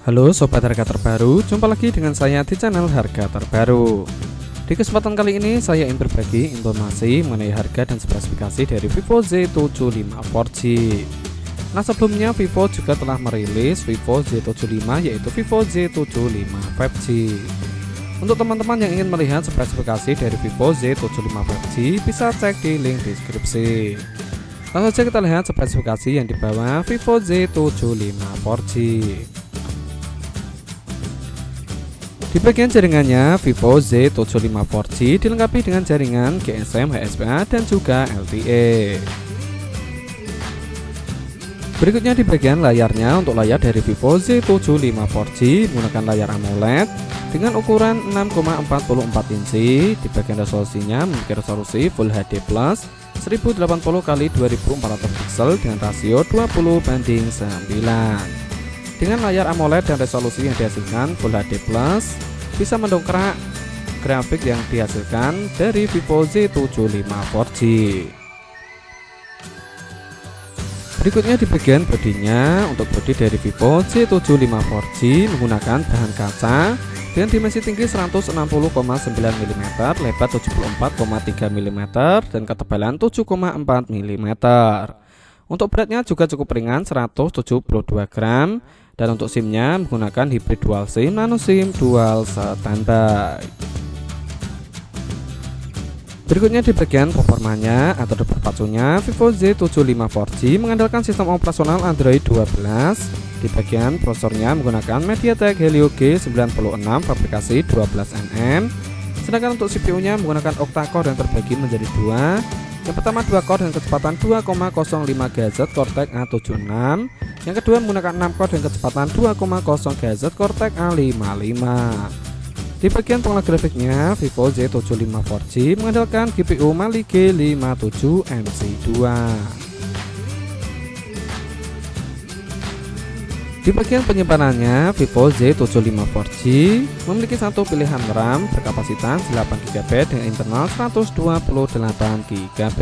Halo sobat harga terbaru, jumpa lagi dengan saya di channel harga terbaru. Di kesempatan kali ini saya ingin berbagi informasi mengenai harga dan spesifikasi dari Vivo Z75 4G. Nah, sebelumnya Vivo juga telah merilis Vivo Z75 yaitu Vivo Z75 5G. Untuk teman-teman yang ingin melihat spesifikasi dari Vivo Z75 5G bisa cek di link deskripsi. Langsung saja kita lihat spesifikasi yang dibawa Vivo Z75 4G. Di bagian jaringannya, Vivo Z75 4G dilengkapi dengan jaringan GSM, HSPA, dan juga LTE. Berikutnya di bagian layarnya, untuk layar dari Vivo Z75 4G menggunakan layar AMOLED dengan ukuran 6,44 inci. Di bagian resolusinya memiliki resolusi Full HD Plus 1080x2400 pixel dengan rasio 20:9. Dengan layar AMOLED dan resolusi yang dihasilkan Full HD Plus, bisa mendongkrak grafik yang dihasilkan dari Vivo Z75 4G. Berikutnya di bagian bodinya, untuk bodi dari Vivo Z75 4G menggunakan bahan kaca dengan dimensi tinggi 160,9 mm, lebar 74,3 mm, dan ketebalan 7,4 mm. Untuk beratnya juga cukup ringan, 172 gram. Dan untuk SIM-nya menggunakan hybrid dual SIM, nano SIM, dual standby. Berikutnya di bagian performanya atau perpacunya, Vivo Z75 4G mengandalkan sistem operasional Android 12. Di bagian prosesornya menggunakan MediaTek Helio G96 fabrikasi 12nm. Sedangkan untuk CPU-nya menggunakan octa-core yang terbagi menjadi dua. Yang pertama 2 core dengan kecepatan 2,05 GHz Cortex A76. Yang kedua menggunakan 6 core dengan kecepatan 2,0 GHz Cortex A55. Di bagian pengolah grafiknya, Vivo Z75 4G mengandalkan GPU Mali G57 MC2. Di bagian penyimpanannya, Vivo Z75 4G memiliki satu pilihan RAM berkapasitas 8GB dengan internal 128GB.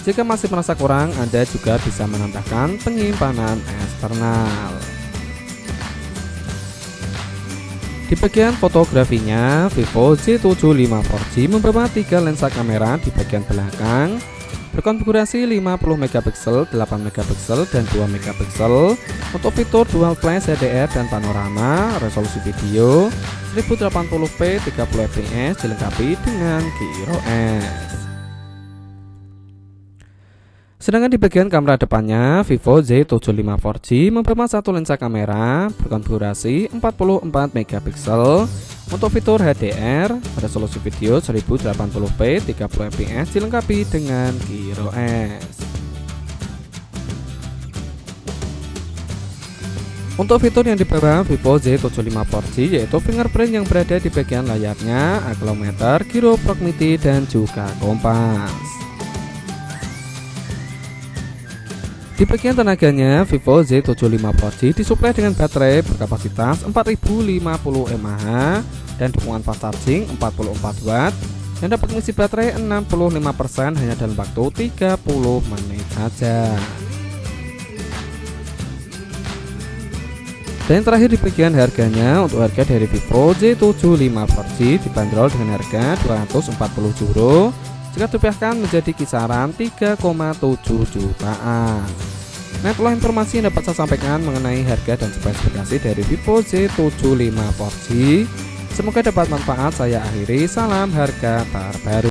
Jika masih merasa kurang, Anda juga bisa menambahkan penyimpanan eksternal. Di bagian fotografinya, Vivo Z75 4G membawa 3 lensa kamera di bagian belakang berkonfigurasi 50MP, 8MP, dan 2MP. Untuk fitur dual flash HDR dan panorama, resolusi video 1080p 30fps dilengkapi dengan GIRO-S. Sedangkan di bagian kamera depannya, Vivo Z75 4G membawa satu lensa kamera berkonfigurasi 44MP. Untuk fitur HDR, resolusi video 1080p 30fps dilengkapi dengan GIRO-S. Untuk fitur yang dibawa Vivo Z75 4G yaitu fingerprint yang berada di bagian layarnya, accelerometer, gyro proximity, dan juga kompas. Di bagian tenaganya, Vivo Z75 4G disuplai dengan baterai berkapasitas 4050 mAh dan dukungan fast charging 44 watt yang dapat mengisi baterai 65% hanya dalam waktu 30 menit saja. Dan yang terakhir di bagian harganya, untuk harga dari Vivo Z75 4G dibanderol dengan harga 240 euro. Jika dirupiahkan menjadi kisaran 3,7 jutaan. Nah, itulah informasi yang dapat saya sampaikan mengenai harga dan spesifikasi dari Vivo Z75 4G. Semoga dapat manfaat. Saya akhiri, salam harga terbaru.